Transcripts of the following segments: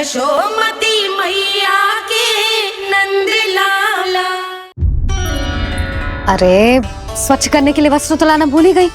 यशोमती मैया के नंद लाला। अरे स्वच्छ करने के लिए वस्त्र तो लाना भूल ही गई।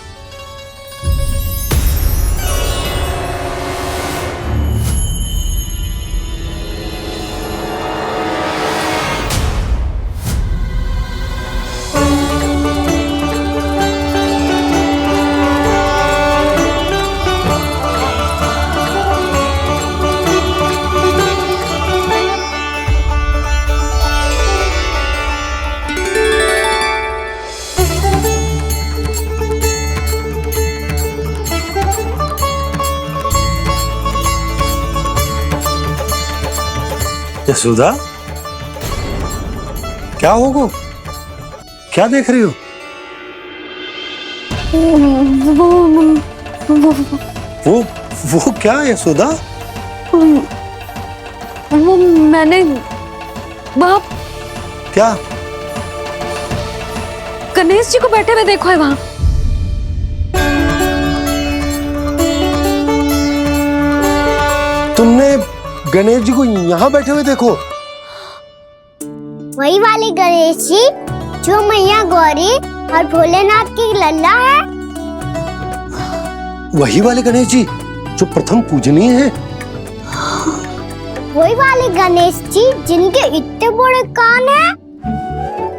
यशोदा, क्या होगा? क्या देख रही हो? वो क्या यशोदा? वो मैंने बाप क्या? गणेश जी को बैठे हुए देखो है वहां। तुमने गणेश जी को यहाँ बैठे हुए देखो? वही वाले गणेश जी जो मैया गौरी और भोलेनाथ की लल्ला है। वही वाले गणेश जी जो प्रथम पूजनीय हैं। वही वाले गणेश जी जिनके इतने बड़े कान हैं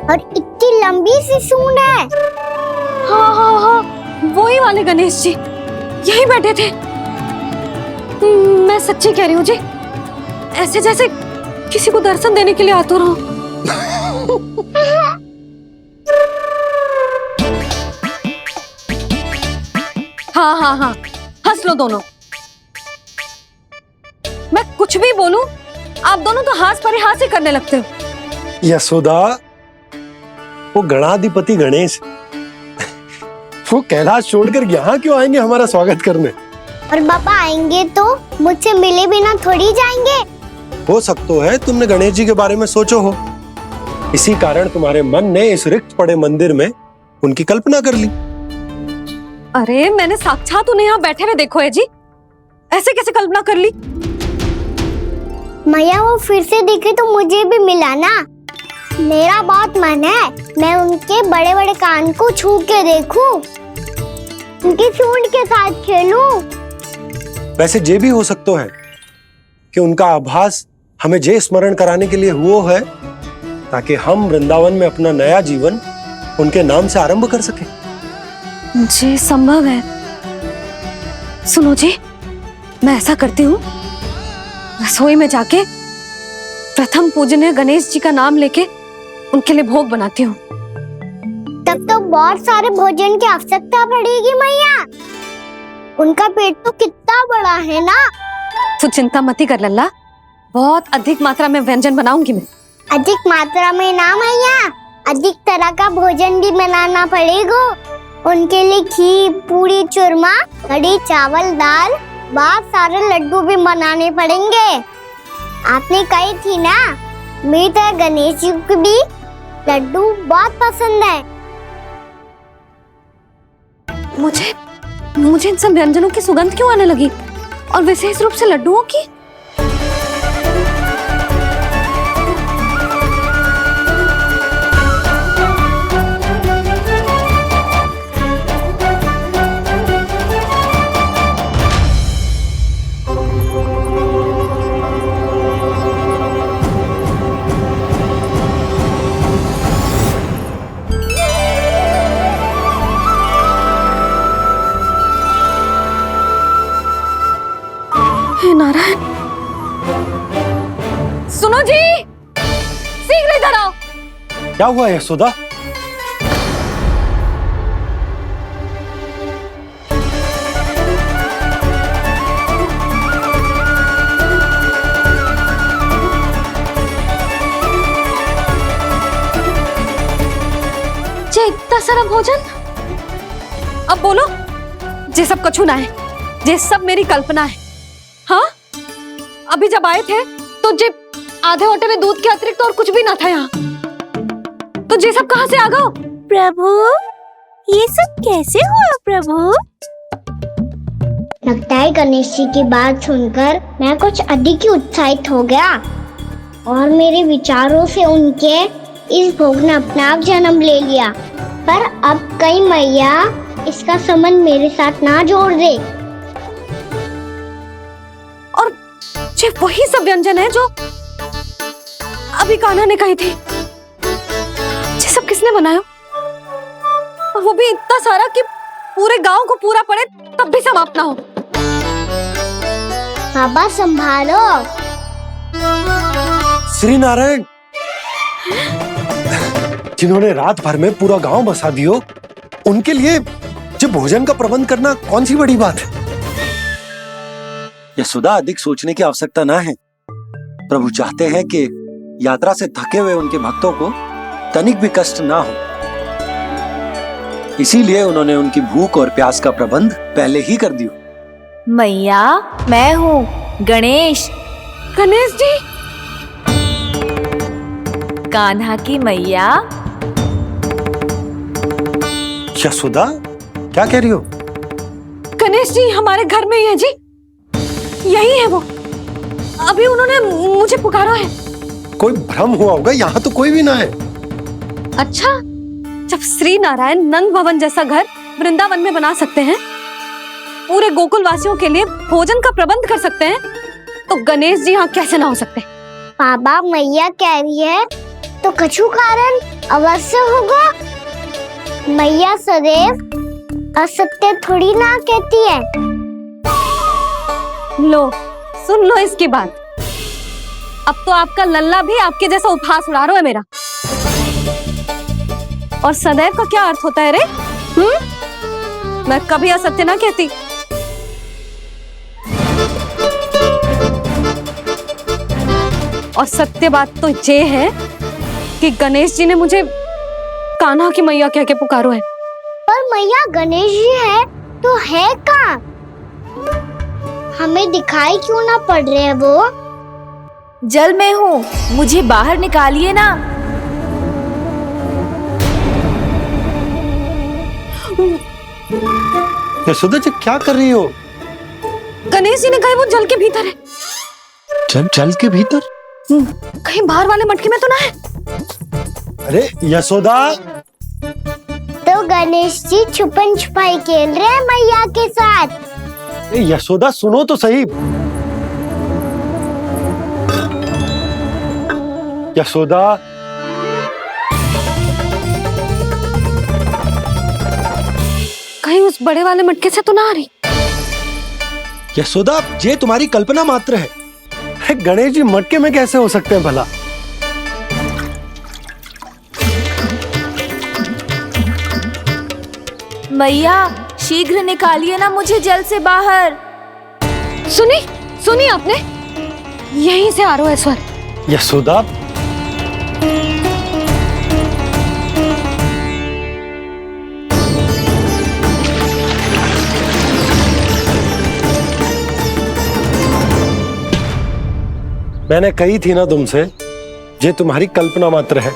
और इतनी लंबी सी सूंड है। हाँ हाँ हाँ, वही वाले गणेश जी यही बैठे थे। मैं सच्ची कह रही हूँ जी, ऐसे जैसे किसी को दर्शन देने के लिए आतुर हो। हाँ हाँ हाँ, हंस लो दोनों। मैं कुछ भी बोलूं, आप दोनों तो हाथ परिहास ही करने लगते हो। यशोदा, वो गणाधिपति गणेश वो कैलाश छोड़कर यहाँ क्यों आएंगे हमारा स्वागत करने? और पापा आएंगे तो मुझसे मिले बिना थोड़ी जाएंगे। हो सकता है तुमने गणेश जी के बारे में सोचो हो, इसी कारण तुम्हारे मन ने इस रिक्त पड़े मंदिर में उनकी कल्पना कर ली। अरे मैंने साक्षात उन्हें यहाँ बैठे हुए देखो है जी, ऐसे कैसे कल्पना कर ली? मैया वो फिर से दिखे तो मुझे भी मिला ना। मेरा बहुत मन है मैं उनके बड़े बड़े कान को छू के देखूं, उनकी सूंड के साथ खेलूं। वैसे ये भी हो सकता है कि उनका आभास हमें जे स्मरण कराने के लिए हुआ है ताकि हम वृंदावन में अपना नया जीवन उनके नाम से आरंभ कर सके। जी संभव है। सुनो जी, मैं ऐसा करती हूँ, रसोई में जाके प्रथम पूजनीय गणेश जी का नाम लेके उनके लिए भोग बनाती हूँ। तब तो बहुत सारे भोजन की आवश्यकता पड़ेगी मैया। उनका पेट तो कितना बड़ा है ना। तू चिंता मत कर लल्ला, बहुत अधिक मात्रा में व्यंजन बनाऊंगी मैं। अधिक मात्रा में ना मैया, अधिक तरह का भोजन भी बनाना पड़ेगा। उनके लिए खीर, पूरी, चूरमा, कढ़ी, चावल, दाल, बहुत सारे लड्डू भी बनाने पड़ेंगे। आपने कही थी ना, मेरी तरह गणेश जी को भी लड्डू बहुत पसंद है। मुझे इन सब व्यंजनों की सुगंध क्यों आने लगी, और विशेष रूप से लड्डुओं की? हे नारायण, सुनो जी, शीघ्र इधर आओ। क्या हुआ यशोदा? जे इतना सारा भोजन, अब बोलो, जे सब कछु ना है, जे सब मेरी कल्पना है। हाँ, अभी जब आए थे तो जे आधे ओटे में दूध के अतिरिक्त और कुछ भी ना था यहाँ, तो ये सब कहाँ से आ गए? प्रभु, ये सब कैसे हुआ प्रभु? लगता है गणेश जी की बात सुनकर मैं कुछ अधिक ही उत्साहित हो गया और मेरे विचारों से उनके इस भोग ने अपना आप जन्म ले लिया। पर अब कहीं मैया इसका संबंध मेरे साथ ना जोड़ दे। और ये वही सब व्यंजन है जो अभी कान्हा ने कही थी। ये सब किसने बनाया? और वो भी इतना सारा कि पूरे गांव को पूरा पड़े तब भी समाप्त ना हो। बाबा संभालो। श्री नारायण, जिन्होंने रात भर में पूरा गांव बसा दियो, उनके लिए जो भोजन का प्रबंध करना कौन सी बड़ी बात है। यशोदा, अधिक सोचने की आवश्यकता ना है। प्रभु चाहते हैं कि यात्रा से थके हुए उनके भक्तों को तनिक भी कष्ट ना हो, इसीलिए उन्होंने उनकी भूख और प्यास का प्रबंध पहले ही कर दियो। मैया, मैं हूँ गणेश। गणेश जी, कान्हा की मैया। यशोदा, क्या कह रही हो? गणेश जी हमारे घर में ही है जी, यही है वो। अभी उन्होंने मुझे पुकारा है। कोई भ्रम हुआ होगा, यहाँ तो कोई भी ना है। अच्छा, जब श्री नारायण नंद भवन जैसा घर वृंदावन में बना सकते हैं, पूरे गोकुल वासियों के लिए भोजन का प्रबंध कर सकते हैं, तो गणेश जी यहाँ कैसे ना हो सकते? बाबा, मैया कह रही है तो कछु कारण अवश्य होगा। मैया सदैव असत्य थोड़ी ना कहती है। लो, सुन लो इसकी बात। अब तो आपका लल्ला भी आपके जैसा उपहास उड़ा रहा है मेरा। और सदैव का क्या अर्थ होता है रे? मैं कभी असत्य ना कहती। और सत्य बात तो ये है कि गणेश जी ने मुझे कान्हा की मैया कह के पुकारो है। पर मैया गणेश जी है तो है कहाँ? हमें दिखाई क्यों ना पड़ रहे हैं वो? जल में हूँ, मुझे बाहर निकालिए ना। यशोदा जी, क्या कर रही हो? गणेश जी ने कहा वो जल के भीतर है। जल के भीतर? कहीं बाहर वाले मटके में तो ना है? अरे यशोदा! तो गणेश जी छुपन छुपाई खेल रहे हैं मैया के साथ। यशोदा, सुनो तो सही। यशोदा, कहीं उस बड़े वाले मटके से तो ना आ रही? यशोदा, ये तुम्हारी कल्पना मात्र है। गणेश जी मटके में कैसे हो सकते हैं भला? मैया, शीघ्र निकालिए ना मुझे जल से बाहर। सुनी आपने? यहीं से आ रहा है स्वर। यशोदा, मैंने कही थी ना तुमसे, ये तुम्हारी कल्पना मात्र है।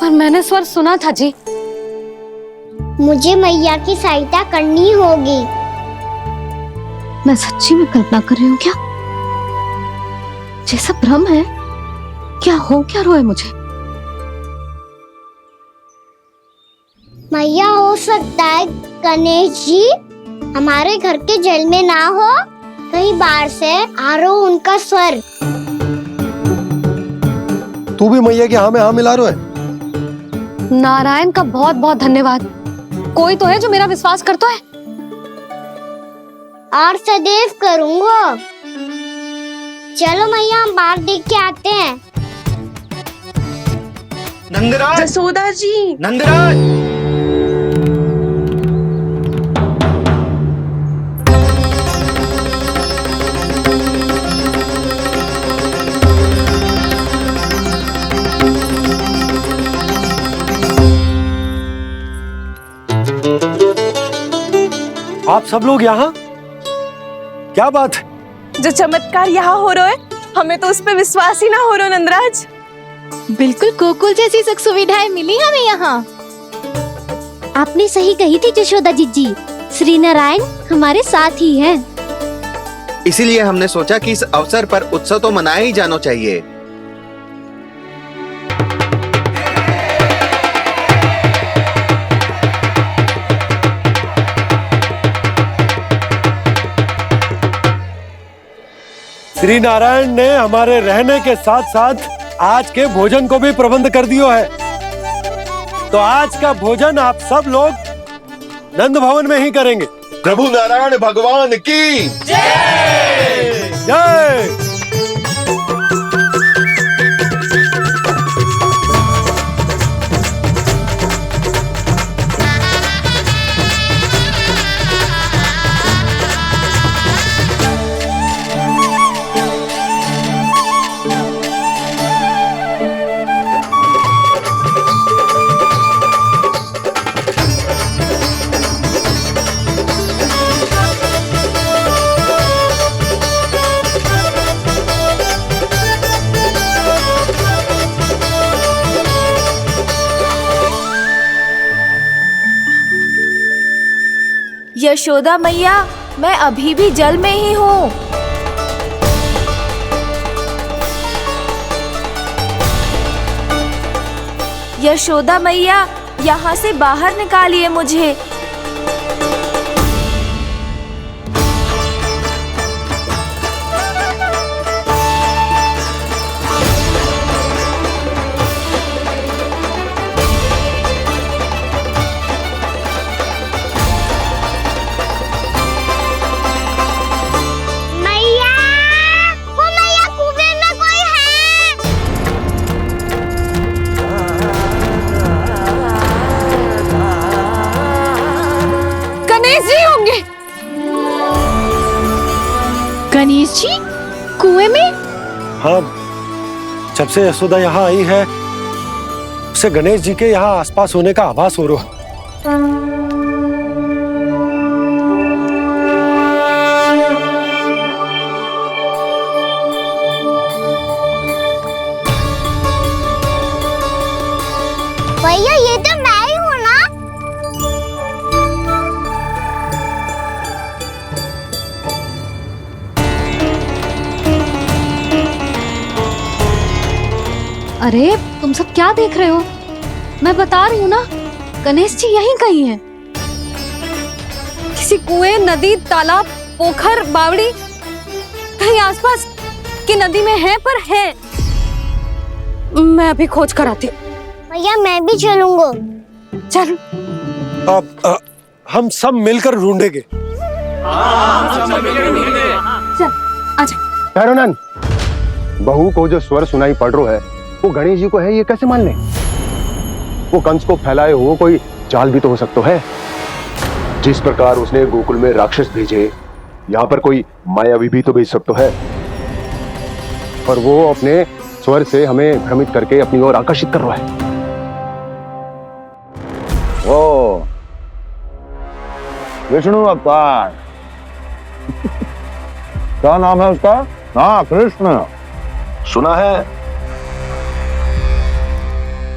पर मैंने स्वर सुना था जी। मुझे मैया की सहायता करनी होगी। मैं सच्ची में कल्पना कर रही हूँ क्या? ये सब भ्रम है क्या? हो क्या रहा है मुझे? मैया, हो सकता है गणेश जी हमारे घर के जल में ना हो, कहीं बाहर से आ रहा हो उनका स्वर। तू भी मैया के हाँ में हाँ मिला रहा है। नारायण का बहुत बहुत धन्यवाद। कोई तो है जो मेरा विश्वास करता है। और सदैव करूंगा। चलो मैया, हम बाहर देख के आते हैं। नंदराज, जसोदा जी, नंदराज! आप सब लोग यहाँ? क्या बात है? जो चमत्कार यहाँ हो रहा है, हमें तो उस पे विश्वास ही ना हो रहा नंदराज। बिल्कुल गोकुल जैसी सुख सुविधाएं मिली हमें यहाँ। आपने सही कही थी जशोदा जीजी। श्री नारायण हमारे साथ ही हैं। इसीलिए हमने सोचा कि इस अवसर पर उत्सव तो मनाया ही जाना चाहिए। श्री नारायण ने हमारे रहने के साथ साथ आज के भोजन को भी प्रबंध कर दियो है। तो आज का भोजन आप सब लोग नंद भवन में ही करेंगे। प्रभु नारायण भगवान की जय जय। यशोदा मैया, मैं अभी भी जल में ही हूँ। यशोदा मैया, यहाँ से बाहर निकालिए मुझे। मैया, वो मैया कुएं में कोई है। गणेश जी होंगे। गणेश जी कुएं में? हाँ, जब से यशोदा यहाँ आई है उसे गणेश जी के यहाँ आसपास होने का आभास हो रहा है। भैया ये तो मैं ही हूँ ना। अरे तुम सब क्या देख रहे हो? मैं बता रही हूँ ना, गणेश जी यहीं कहीं हैं। किसी कुएं, नदी, तालाब, पोखर, बावड़ी कहीं आसपास की नदी में है, पर है। मैं अभी खोज कर आती हूँ। भैया मैं भी चलूंगा। चल। अब हम सब मिलकर ढूंढेंगे। चल आजा। भैरवनंद, बहू को जो स्वर सुनाई पड़ रहा है वो गणेश जी को है, ये कैसे मान ले? वो कंस को फैलाए हुए कोई चाल भी तो हो सकता है। जिस प्रकार उसने गोकुल में राक्षस भेजे, यहाँ पर कोई मायावी भी तो भेज सकता है। और वो अपने स्वर से हमें भ्रमित करके अपनी ओर आकर्षित कर रहा है। ओ विष्णु अवतार। क्या नाम है उसका? हाँ, कृष्ण। सुना है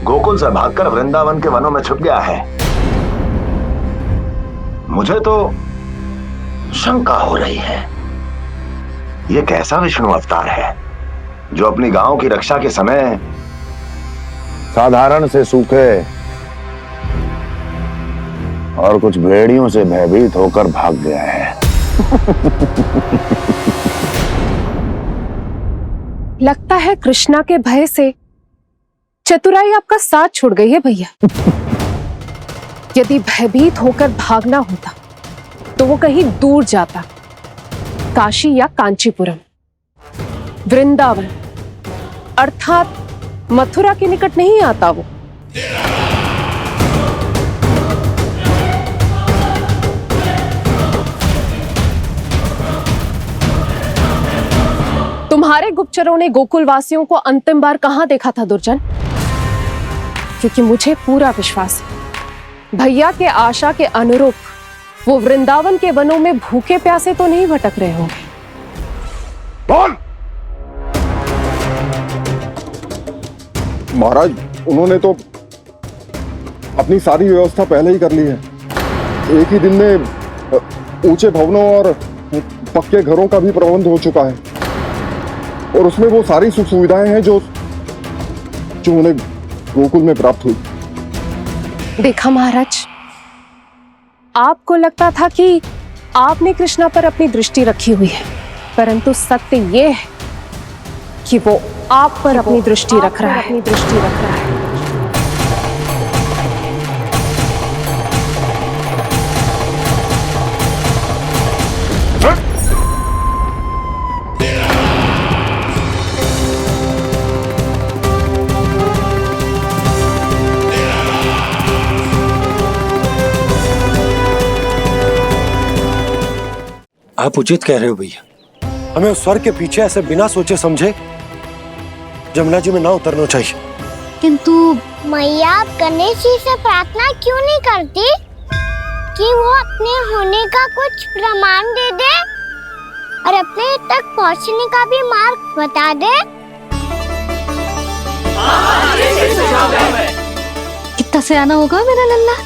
गोकुल से भागकर वृंदावन के वनों में छुप गया है। मुझे तो शंका हो रही है, ये कैसा विष्णु अवतार है जो अपनी गांव की रक्षा के समय साधारण से सूखे और कुछ भेड़ियों से भयभीत होकर भाग गया है। लगता है कृष्णा के भय से चतुराई आपका साथ छोड़ गई है भैया। यदि भयभीत होकर भागना होता तो वो कहीं दूर जाता, काशी या कांचीपुरम, वृंदावन अर्थात मथुरा के निकट नहीं आता वो। तुम्हारे गुप्तचरों ने गोकुल वासियों को अंतिम बार कहां देखा था दुर्जन? क्योंकि मुझे पूरा विश्वास है भैया के आशा के अनुरूप वो वृंदावन के वनों में भूखे प्यासे तो नहीं भटक रहे होंगे। बोल। महाराज, उन्होंने तो अपनी सारी व्यवस्था पहले ही कर ली है। एक ही दिन में ऊंचे भवनों और पक्के घरों का भी प्रबंध हो चुका है और उसमें वो सारी सुख सुविधाएं हैं जो उन्हें गोकुल में प्राप्त हुई। देखा महाराज, आपको लगता था कि आपने कृष्णा पर अपनी दृष्टि रखी हुई है, परंतु सत्य ये है कि वो आप पर अपनी दृष्टि रख रहा है। आप उचित कह रहे हो भैया, हमें उस स्वर के पीछे ऐसे बिना सोचे समझे जमुना जी में ना उतरना चाहिए। किंतु मैया, आप गणेश जी से प्रार्थना क्यों नहीं करती कि वो अपने होने का कुछ प्रमाण दे दे और अपने तक पहुंचने का भी मार्ग बता दे? कितना सयाना होगा मेरा लल्ला।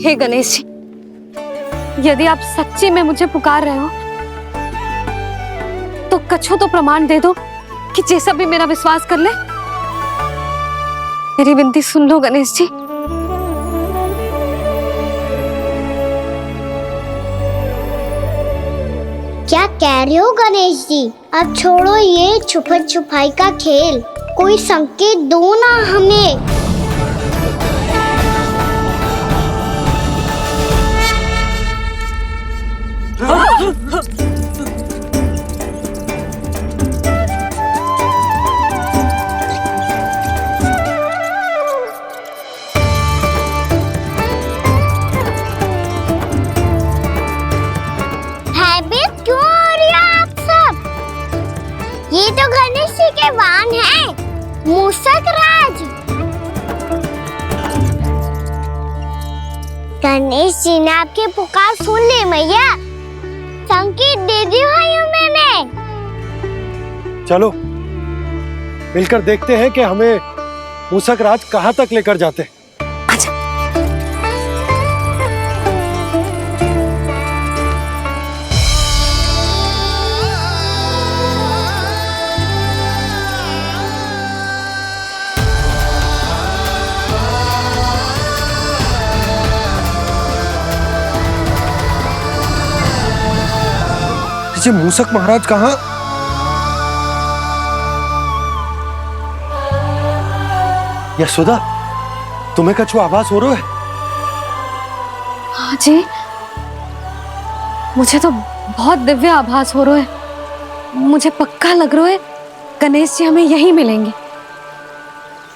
हे गणेश जी, यदि आप सच्ची में मुझे पुकार रहे हो तो कछो तो प्रमाण दे दो कि जैसा भी मेरा विश्वास कर ले। मेरी विनती सुन लो गणेश जी। क्या कह रहे हो गणेश जी? अब छोड़ो ये छुपन छुपाई का खेल, कोई संकेत दो ना हमें। भयभीत क्यों हो रही हो आप सब? ये तो गणेश जी के वाहन हैं, मूषक राज। गणेश जी ने आपकी पुकार सुन ली मैया, संकेत दे दी भाइयों मैंने। चलो मिलकर देखते हैं कि हमें मूषक राज कहाँ तक लेकर जाते हैं। जी मूषक महाराज कहाँ? यशोदा, तुम्हें कछु आभास हो रहा है? हाँ जी, मुझे तो बहुत दिव्य आभास हो रहा है। मुझे पक्का लग रहा है गणेश जी हमें यहीं मिलेंगे।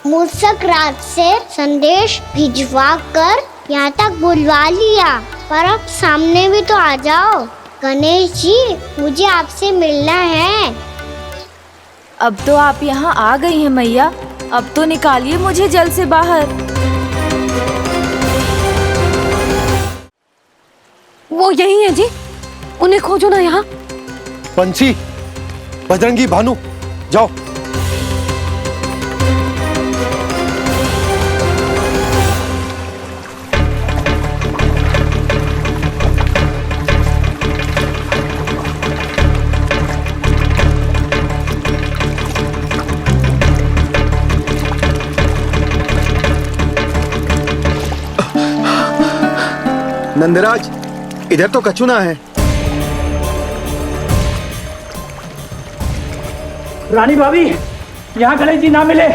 मूषक राज से संदेश भिजवा कर यहाँ तक बुलवा लिया, पर अब सामने भी तो आ जाओ। गणेश जी, मुझे आपसे मिलना है। अब तो आप यहाँ आ गई हैं मैया, अब तो निकालिए मुझे जल से बाहर। वो यही है जी, उन्हें खोजो ना यहाँ। पंछी, बजरंगी, भानु, जाओ। नंदराज, इधर तो कछुना है। रानी भाभी, यहाँ गणेश जी ना मिले।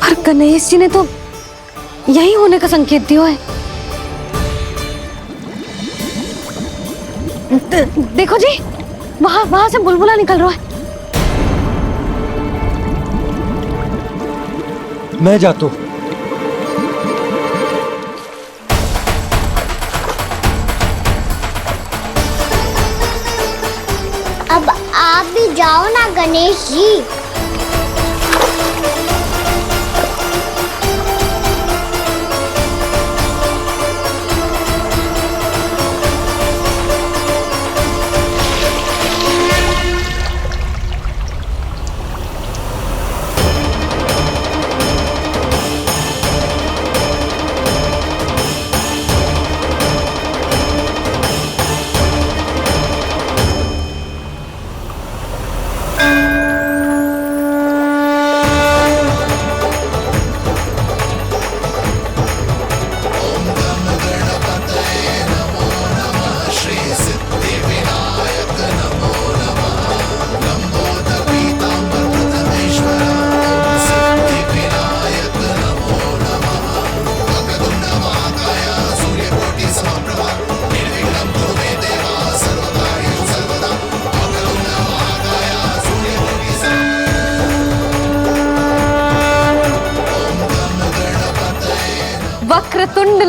पर गणेश जी ने तो यही होने का संकेत दिया है। देखो जी, वहां से बुलबुला निकल रहा है। मैं जाता हूँ। अब आप भी जाओ ना गणेश जी।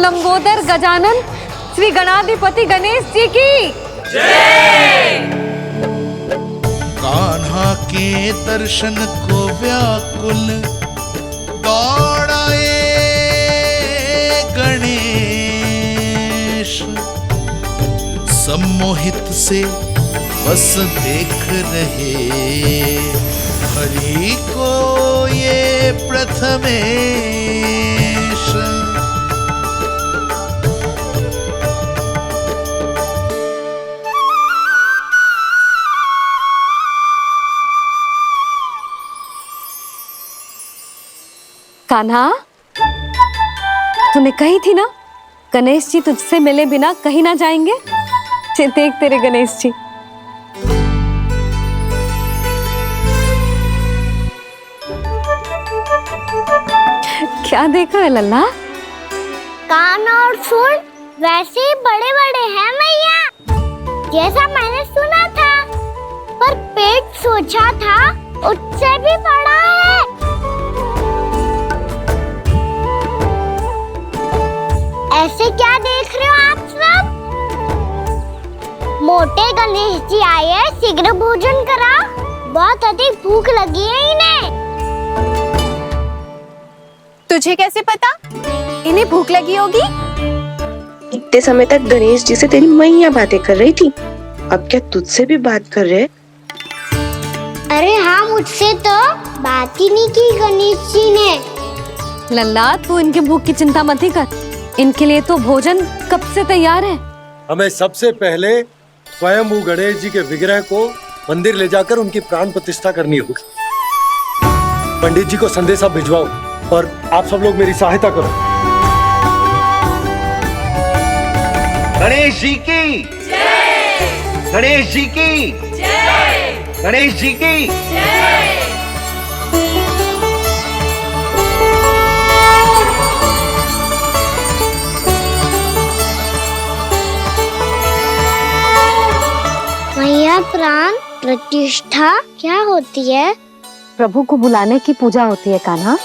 लंबोदर गजानन श्री गणाधिपति गणेश जी की कान्हा के दर्शन को व्याकुल दौड़ाए गणेश, सम्मोहित से बस देख रहे हरि को ये प्रथमेश। कान्हा, तूने कही थी ना गणेश जी तुझसे मिले बिना कहीं ना जाएंगे। देख तेरे गणेश जी। क्या देख रहा है लल्ला? कान और सुन वैसे ही बड़े बड़े हैं मैया, जैसा मैंने सुना था, पर पेट सोचा था उससे भी बड़ा है। ऐसे क्या देख रहे हो आप सब? मोटे गणेश जी आए हैं, शीघ्र भोजन करा, बहुत अधिक भूख लगी है इन्हें। तुझे कैसे पता इन्हें भूख लगी होगी? इतने समय तक गणेश जी से तेरी मैया बातें कर रही थी, अब क्या तुझसे भी बात कर रहे? अरे हाँ, मुझसे तो बात ही नहीं की गणेश जी ने। लल्ला, तू इनके भूख की चिंता मत ही कर, इनके लिए तो भोजन कब से तैयार है। हमें सबसे पहले स्वयं गणेश जी के विग्रह को मंदिर ले जाकर उनकी प्राण प्रतिष्ठा करनी होगी। पंडित जी को संदेशा भिजवाओ और आप सब लोग मेरी सहायता करो। गणेश जी की जय, गणेश जी की जय, गणेश जी की जय। मैया, प्राण प्रतिष्ठा क्या होती है? प्रभु को बुलाने की पूजा होती है कान्हा।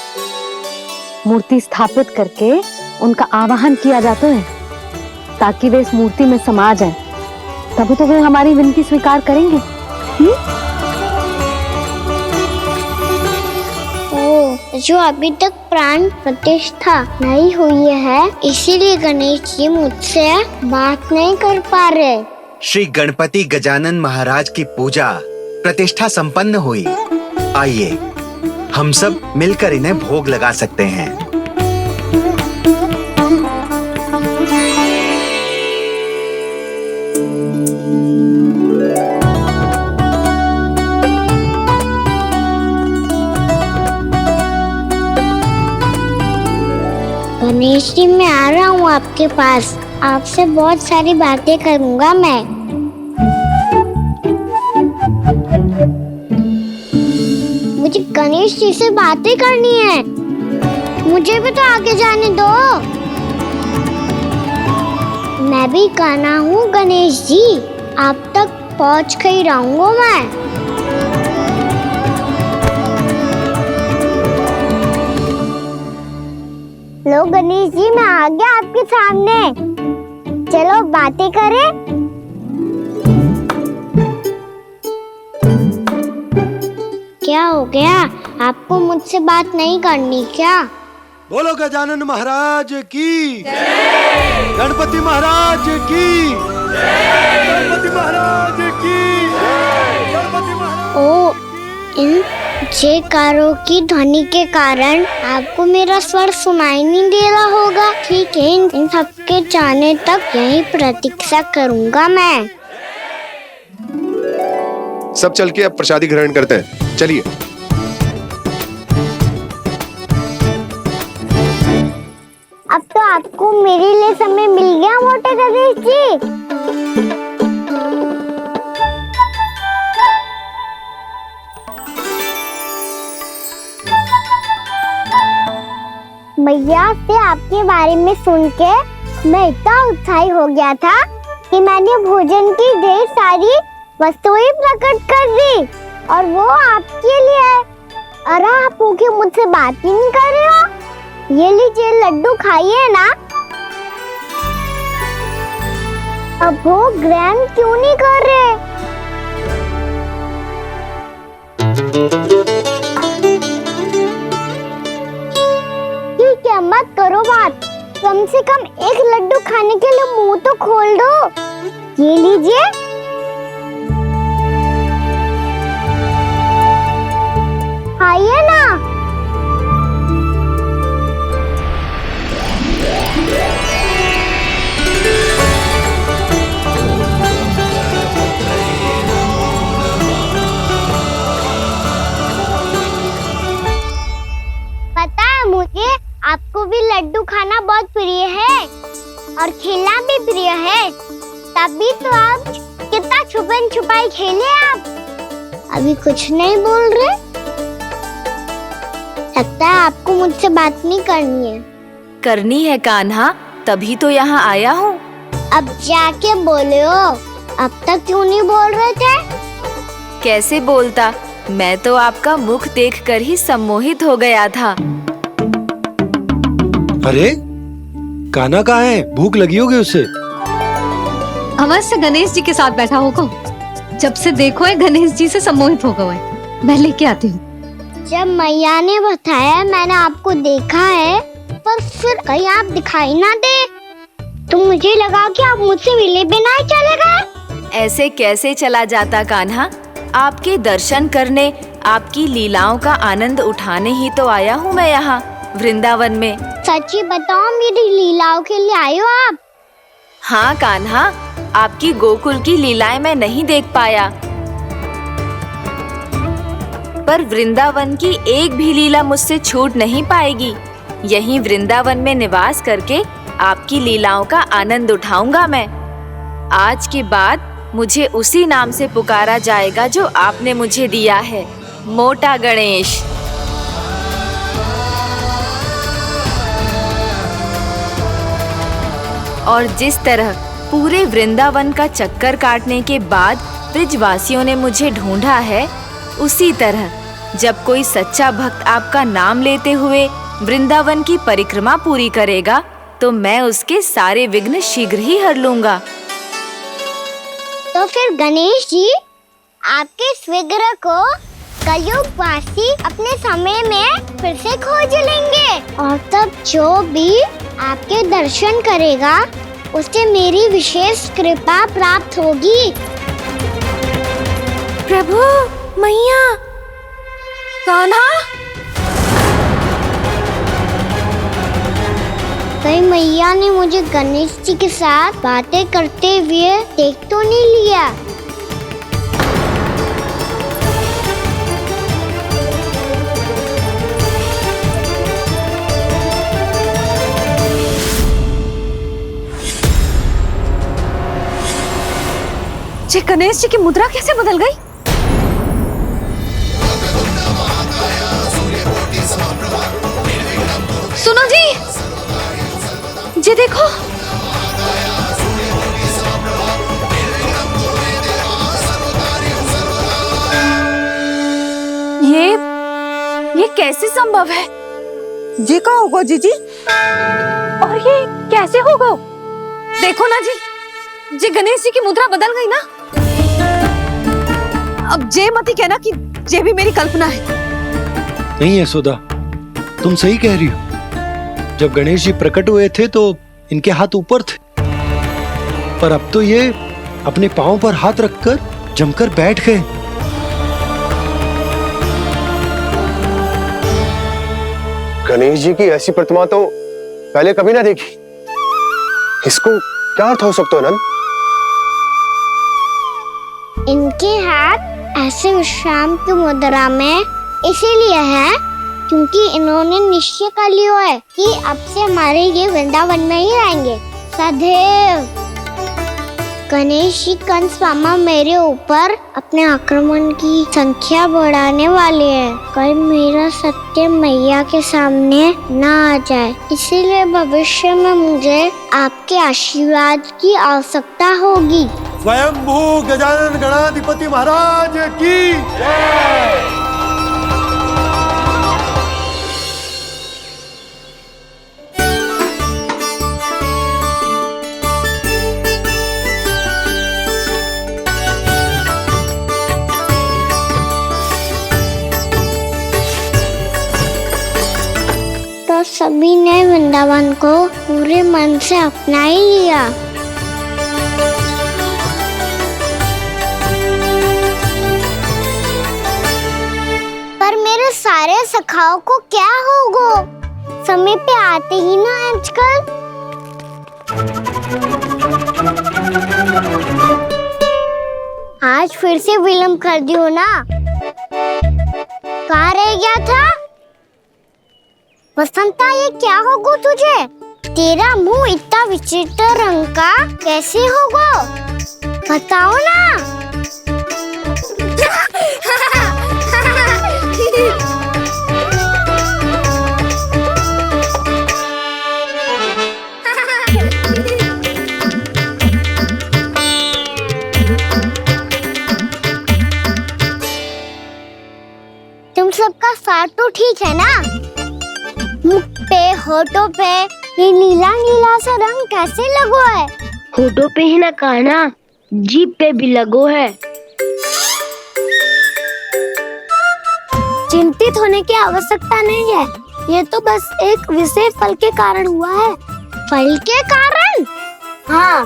मूर्ति स्थापित करके उनका आवाहन किया जाता है ताकि वे इस मूर्ति में समा जाएं। तभी तो वे हमारी विनती स्वीकार करेंगे। ओ, जो अभी तक प्राण प्रतिष्ठा नहीं हुई है, इसीलिए गणेश जी मुझसे बात नहीं कर पा रहे। श्री गणपति गजानन महाराज की पूजा प्रतिष्ठा संपन्न हुई। आइए हम सब मिलकर इन्हें भोग लगा सकते हैं। गणेश जी, मैं आ रहा हूँ आपके पास, आपसे बहुत सारी बातें करूँगा मैं। मुझे गणेश जी से बातें करनी है, मुझे भी तो आगे जाने दो। मैं भी कान्हा हूँ गणेश जी, आप तक पहुँच कर ही रहूँगा मैं। लो गणेश जी, मैं आ गया आपके सामने, चलो बातें करें। क्या हो गया, आपको मुझसे बात नहीं करनी क्या? बोलो गजानन महाराज की जय, गणपति महाराज की जय, गणपति महाराज की जय, गणपति महाराज। ओ, इन जयकारों की ध्वनि के कारण आपको मेरा स्वर सुनाई नहीं दे रहा होगा। ठीक है, इन सबके जाने तक यही प्रतीक्षा करूंगा मैं। सब चल के अब प्रसादी ग्रहण करते हैं, चलिए। अब तो आपको मेरे लिए समय मिल गया मोटे गणेश जी। मैया से आपके बारे में सुन के मैं इतना उत्साही हो गया था कि मैंने भोजन की ढेर सारी वस्तुएं प्रकट कर दी, और वो आपके लिए। अरे आप भूखे मुझसे बात ही नहीं कर रहे हो। ये लीजिए लड्डू, खाइए ना। अब वो ग्रैंड क्यों नहीं कर रहे? ठीक है, मत करो बात। कम से कम एक लड्डू खाने के लिए मुंह तो खोल दो। ये लीजिए। खाइए ना। पता है मुझे, आपको भी लड्डू खाना बहुत प्रिय है और खेलना भी प्रिय है। तभी तो आप कितना छुपन छुपाई खेले। आप अभी कुछ नहीं बोल रहे। लगता है आपको मुझसे बात नहीं करनी है। करनी है कान्हा, तभी तो यहाँ आया हूँ। अब जाके बोलो। अब तक क्यों नहीं बोल रहे थे? कैसे बोलता, मैं तो आपका मुख देखकर ही सम्मोहित हो गया था। अरे कान्हा कहाँ है? भूख लगी होगी उसे। अवश्य गणेश जी के साथ बैठा होगा। जब से देखो है गणेश जी से सम्मोहित हो गए। मैं लेके आती हूँ। जब मैया ने बताया मैंने आपको देखा है, पर फिर कहीं आप दिखाई ना दे, तो मुझे लगा कि आप मुझसे मिले बिना ही चले गए। ऐसे कैसे चला जाता कान्हा? आपके दर्शन करने, आपकी लीलाओं का आनंद उठाने ही तो आया हूँ मैं यहाँ वृंदावन में। सच्ची बताओ, मेरी लीलाओं के लिए आए हो आप? हाँ कान्हा, आपकी गोकुल की लीलाएं मैं नहीं देख पाया, पर वृंदावन की एक भी लीला मुझसे छूट नहीं पाएगी। यहीं वृंदावन में निवास करके आपकी लीलाओं का आनंद उठाऊंगा मैं। आज के बाद मुझे उसी नाम से पुकारा जाएगा जो आपने मुझे दिया है, मोटा गणेश। और जिस तरह पूरे वृंदावन का चक्कर काटने के बाद ब्रिजवासियों ने मुझे ढूंढा है, उसी तरह जब कोई सच्चा भक्त आपका नाम लेते हुए वृंदावन की परिक्रमा पूरी करेगा, तो मैं उसके सारे विघ्न शीघ्र ही हर लूंगा। तो फिर गणेश जी, आपके इस विग्रह को कलयुगवासी अपने समय में फिर से खोज लेंगे, और तब जो भी आपके दर्शन करेगा उसे मेरी विशेष कृपा प्राप्त होगी। प्रभु, मैया, कान्हा। कहीं मैया ने मुझे गणेश जी के साथ बातें करते हुए देख तो नहीं लिया? ये गणेश जी की मुद्रा कैसे बदल गई? सुनो जी, ये देखो। ये कैसे संभव है? ये का होगा जीजी? और ये कैसे होगा? देखो ना जी, ये गणेश जी की मुद्रा बदल गई ना। अब जे मत ही कहना कि ये भी मेरी कल्पना है। नहीं यशोदा, तुम सही कह रही हो। जब गणेश जी प्रकट हुए थे तो इनके हाथ ऊपर थे, पर अब तो ये अपने पांव पर हाथ रखकर जमकर बैठ गए। गणेश जी की ऐसी प्रतिमा तो पहले कभी ना देखी। इसको क्या अर्थ हो सकता है नंद? इनके हाथ ऐसे विश्राम की मुद्रा में इसीलिए है क्योंकि इन्होंने निश्चय कर लिया है कि अब से हमारे ये वृंदावन में ही रहेंगे सदैव। गणेश जी कंस मामा मेरे ऊपर अपने आक्रमण की संख्या बढ़ाने वाले हैं। कल मेरा सत्य मैया के सामने ना आ जाए, इसीलिए भविष्य में मुझे आपके आशीर्वाद की आवश्यकता होगी। स्वयंभू गजानन गणाधिपति महाराज की जय। सभी ने वृंदावन को पूरे मन से अपना ही लिया। पर मेरे सारे सखाओं को क्या होगा? समय पे आते ही ना आजकल। आज फिर से विलम्ब कर दियो ना। कहाँ रह गया था? वसंता, ये क्या होगा तुझे? तेरा मुंह इतना विचित्र रंग का कैसे होगा? बताओ ना। तुम सबका साथ तो ठीक है ना? मुख पे, होठों पे ये नीला नीला सा रंग कैसे लगो है? होठों पे ही ना कहना, जीभ पे भी लगो है। चिंतित होने की आवश्यकता नहीं है। ये तो बस एक विशेष फल के कारण हुआ है। फल के कारण? हाँ,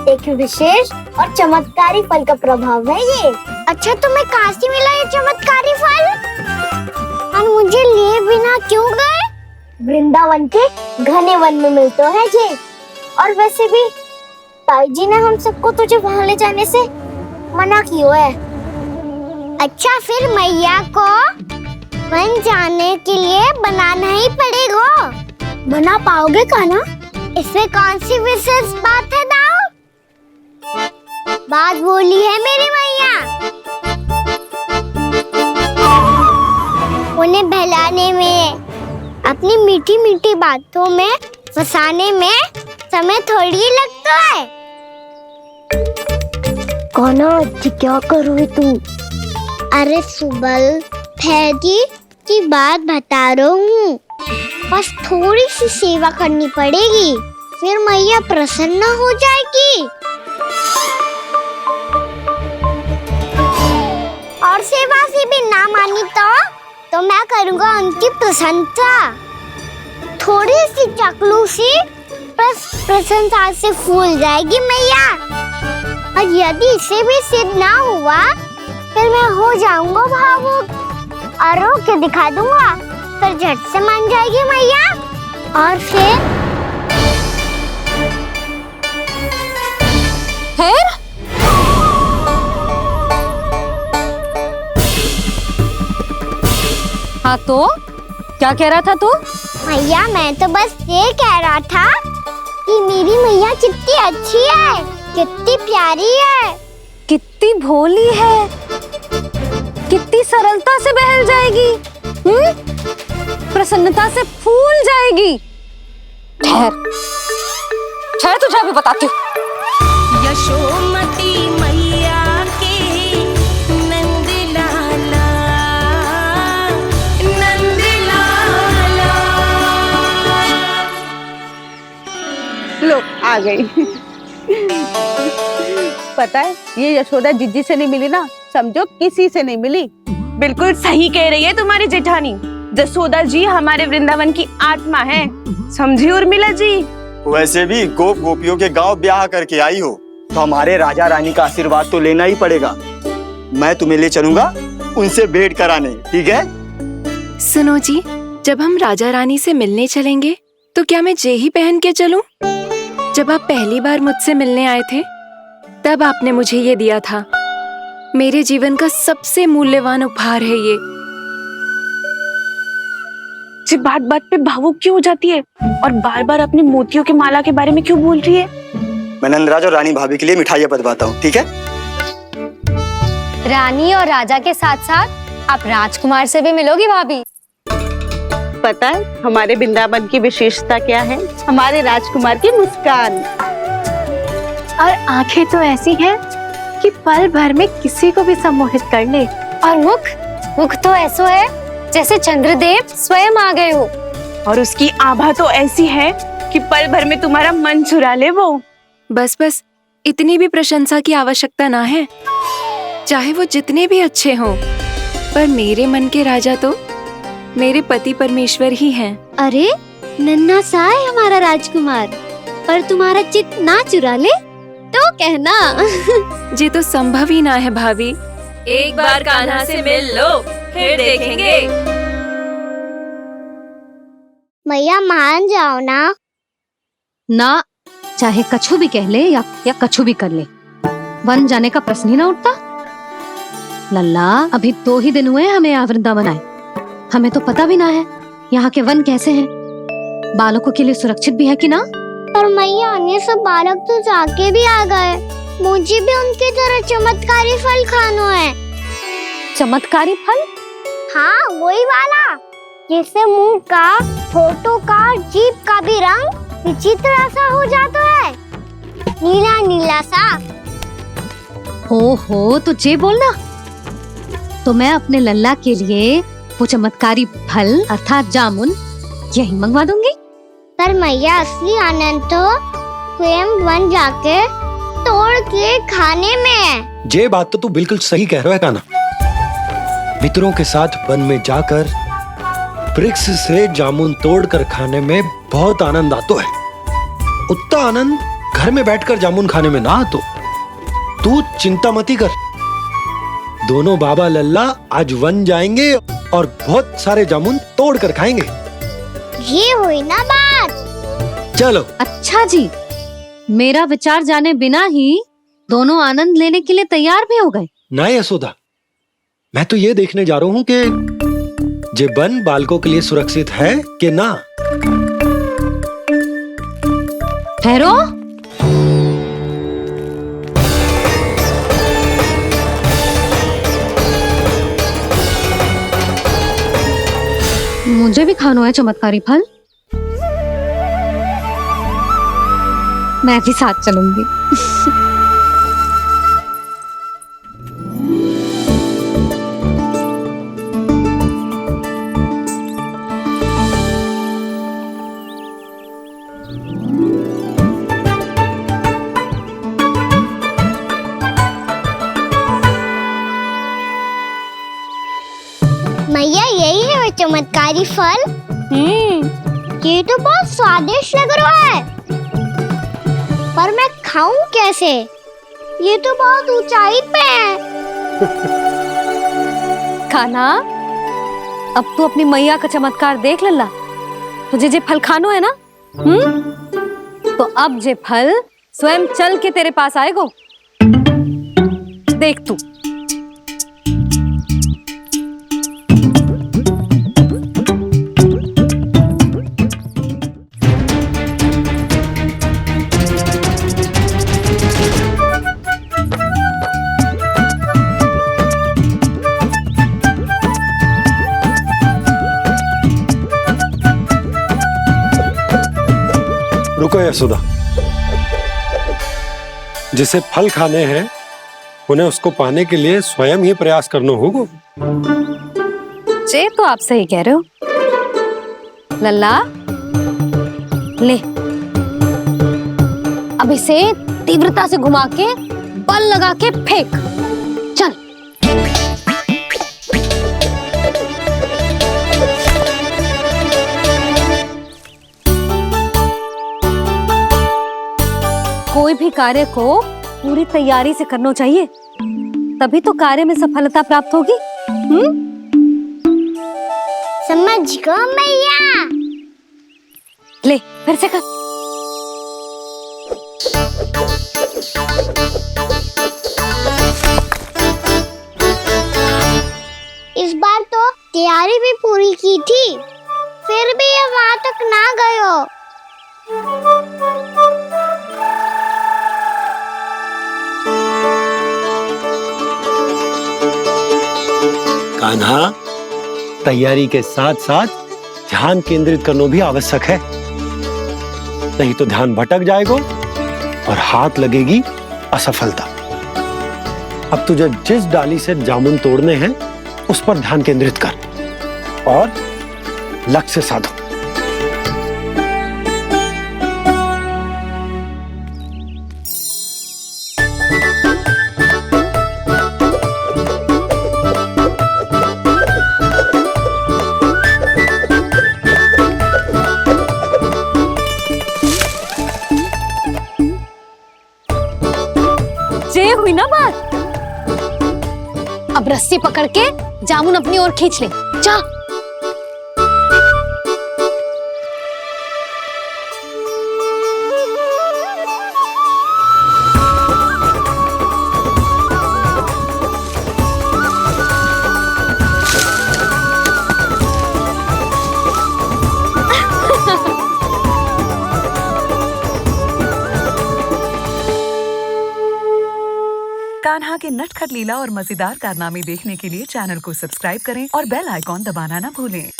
एक विशेष और चमत्कारी फल का प्रभाव है ये। अच्छा, तुम्हें कहाँ से मिला ये चमत्कारी फल? और मुझे लिए बिना क्यों गए? वृंदावन के घने वन में मिलता है ये। और वैसे भी ताई जी ने हम सबको तुझे वहाँ ले जाने से मना किया है। अच्छा, फिर मैया को वन जाने के लिए बनाना ही पड़ेगा। बना पाओगे का ना? इसमें कौन सी विशेष बात है दाऊ? बात बोली है मेरी मैया। उन्हें बहलाने में, अपनी मीठी मीठी बातों में फंसाने में समय थोड़ी लगता है। कहना क्या करोगे तू? अरे सुबल, फैदी की बात बता रहा हूँ। बस थोड़ी सी सेवा करनी पड़ेगी, फिर मैया प्रसन्न हो जाएगी। और सेवा से भी ना मानी तो मैं करूँगा उनकी प्रशंसा। थोड़ी सी चाकलूसी बस प्रशंसा से फूल जाएगी मैया। और यदि इसे भी सिद्ध ना हुआ, फिर मैं हो जाऊंगा भावुक और रो के दिखा दूंगा। फिर झट से मान जाएगी मैया। और फिर हाँ, तो क्या कह रहा था तू? मैया, मैं तो बस ये कह रहा था कि मेरी मैया कितनी अच्छी है, कितनी प्यारी है, कितनी भोली है, कितनी सरलता से बहल जाएगी, प्रसन्नता से फूल जाएगी। ठहर तुझे अभी बताती हूँ। यशोमती मैया के नंद लाला, नंद लाला। लो, आ गई। पता है, ये यशोदा जिज्जी से नहीं मिली ना, समझो किसी से नहीं मिली। बिल्कुल सही कह रही है तुम्हारी जेठानी। जसोदा जी हमारे वृंदावन की आत्मा है, समझी उर्मिला जी। वैसे भी गोप गोपियों के गांव ब्याह करके आई हो, तो हमारे राजा रानी का आशीर्वाद तो लेना ही पड़ेगा। मैं तुम्हें ले चलूंगा उनसे भेंट कराने, ठीक है? सुनो जी, जब हम राजा रानी से मिलने चलेंगे तो क्या मैं जे ही पहन के चलूं? जब आप पहली बार मुझसे मिलने आए थे, तब आपने मुझे ये दिया था। मेरे जीवन का सबसे मूल्यवान उपहार है ये। जी बात बात पे भावुक क्यों हो जाती है और बार बार अपनी मोतियों के माला के बारे में क्यों बोल रही है? मैं नंदराज और रानी भाभी के लिए मिठाइयाँ बंटवाता हूँ, ठीक है? रानी और राजा के साथ साथ आप राजकुमार से भी मिलोगी भाभी। पता है हमारे वृंदावन की विशेषता क्या है? हमारे राजकुमार की मुस्कान। और आंखें तो ऐसी हैं कि पल भर में किसी को भी सम्मोहित कर ले। और मुख तो ऐसा है जैसे चंद्रदेव स्वयं आ गए हो। और उसकी आभा तो ऐसी है कि पल भर में तुम्हारा मन चुरा ले वो। बस इतनी भी प्रशंसा की आवश्यकता ना है, चाहे वो जितने भी अच्छे हों, पर मेरे मन के राजा तो मेरे पति परमेश्वर ही हैं। अरे नन्हा सा है हमारा राजकुमार, पर तुम्हारा चित ना चुरा ले तो कहना। ये तो संभव ही ना है भाभी। एक बार कान्हा से मिल लो, फिर देखेंगे। मैया मान जाओ ना। ना, चाहे कछु भी कह ले या कछु भी कर ले, वन जाने का प्रश्न ही ना उठता। लल्ला, अभी 2 ही दिन हुए हमें यहाँ वृंदावन आए, हमें तो पता भी ना है यहाँ के वन कैसे हैं, बालकों के लिए सुरक्षित भी है कि ना। पर मैया अन्य सब बालक तो जाके भी आ गए, मुझे भी उनकी तरह चमत्कारी फल खाना है। चमत्कारी फल? हाँ, वही वाला जिससे मुंह का, होठों का, जीभ का भी रंग विचित्र सा हो जाता है, नीला नीला सा। हो तो जे बोलना, तो मैं अपने लल्ला के लिए वो चमत्कारी फल अर्थात जामुन यही मंगवा दूंगी। पर मैया असली आनंद तो स्वयं वन जाके तोड़ के खाने में है। ये बात तो तू बिल्कुल सही कह रहा है कान्हा। मित्रों के साथ वन में जाकर वृक्ष से जामुन तोड़कर खाने में बहुत आनंद आता है। उतना आनंद घर में बैठकर जामुन खाने में ना आतो। तू चिंता मती कर, दोनों बाबा लल्ला आज वन जाएंगे और बहुत सारे जामुन तोड़कर खाएंगे। ये हुई ना बात। चलो। अच्छा जी, मेरा विचार जाने बिना ही दोनों आनंद लेने के लिए तैयार भी हो गए। ना यशोदा, मैं तो ये देखने जा रहा हूँ कि जे वन बालकों के लिए सुरक्षित है कि ना। ठहरो, मुझे भी खाना है चमत्कारी फल। मैं भी साथ चलूंगी। मैया यही है वो चमत्कारी फल। ये तो बहुत स्वादिष्ट लग रहा है, पर मैं खाऊं कैसे? ये तो बहुत ऊंचाई पे है। खाना, अब तू अपनी मैया का चमत्कार देख लल्ला। तुझे जे फल खानो है ना, तो अब जे फल स्वयं चल के तेरे पास आएगो। देख तू। रुको यशोदा, जिसे फल खाने हैं उन्हें उसको पाने के लिए स्वयं ही प्रयास करना होगा। जे तो आप सही कह रहे हो लल्ला। ले, अब इसे तीव्रता से घुमा के बल लगा के फेंक। चल। कोई भी कार्य को पूरी तैयारी से करना चाहिए, तभी तो कार्य में सफलता प्राप्त होगी। समझ गो मैया। ले, फिर से कर। इस बार तो तैयारी भी पूरी की थी, फिर भी ये वहां तक ना गए हो। कान्हा, तैयारी के साथ साथ ध्यान केंद्रित करना भी आवश्यक है, नहीं तो ध्यान भटक जाएगा और हाथ लगेगी असफलता। अब तुझे जिस डाली से जामुन तोड़ने हैं उस पर ध्यान केंद्रित कर और लक्ष्य साधो। अब रस्सी पकड़ के जामुन अपनी ओर खींच ले। जा। कान्हा के नटखट लीला और मजेदार कारनामे देखने के लिए चैनल को सब्सक्राइब करें और बेल आइकॉन दबाना ना भूलें।